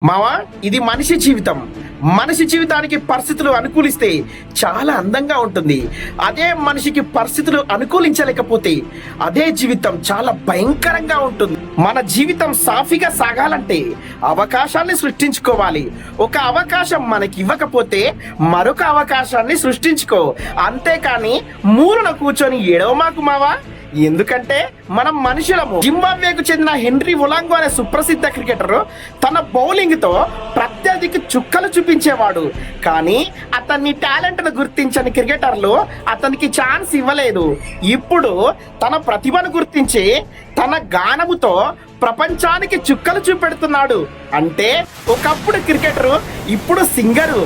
మావా ఇది మనిషి జీవితం. మనిషి జీవితానికి పరిస్థితులు అనుకూలిస్తే చాలా అందంగా ఉంటుంది. అదే మనిషికి పరిస్థితులు అనుకూలించలేకపోతే అదే జీవితం చాలా భయంకరంగా ఉంటుంది. మన జీవితం సాఫీగా సాగాలంటే అవకాశాన్ని సృష్టించుకోవాలి. ఒక అవకాశం మనకి ఇవ్వకపోతే మరొక అవకాశాన్ని సృష్టించుకో. అంతేకాని మూలన కూర్చొని ఏడవమాకు మావా. ఎందుకంటే మనం మనుషులము. జింబాబ్వేకు చెందిన హెన్రీ ఒలాంగో అనే సుప్రసిద్ధ క్రికెటర్ తన బౌలింగ్ తో ప్రత్యర్థికి చుక్కలు చూపించేవాడు. కానీ అతన్ని టాలెంట్ ను గుర్తించని క్రికెటర్లు అతనికి ఛాన్స్ ఇవ్వలేదు. ఇప్పుడు తన ప్రతిభను గుర్తించి తన గానముతో ప్రపంచానికి చుక్కలు చూపెడుతున్నాడు. అంటే ఒకప్పుడు క్రికెటరు, ఇప్పుడు singer.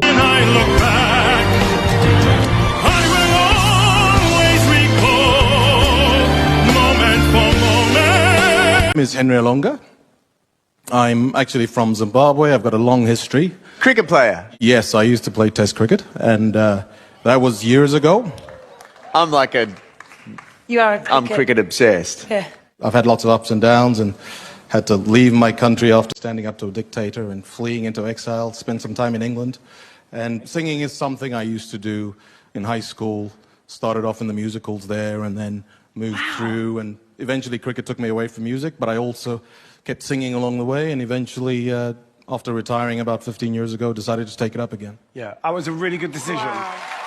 My name is Henry Olonga. I'm actually from Zimbabwe. I've got a long history. Cricket player? Yes, I used to play Test cricket, and that was years ago. I'm like a... You are a cricket. I'm cricket obsessed. Yeah. I've had lots of ups and downs and had to leave my country after standing up to a dictator and fleeing into exile, spend some time in England. And singing is something I used to do in high school. Started off in the musicals there and then moved through, and eventually cricket took me away from music, but I also kept singing along the way, and eventually, after retiring about 15 years ago, decided to take it up again. Yeah, that was a really good decision. Wow.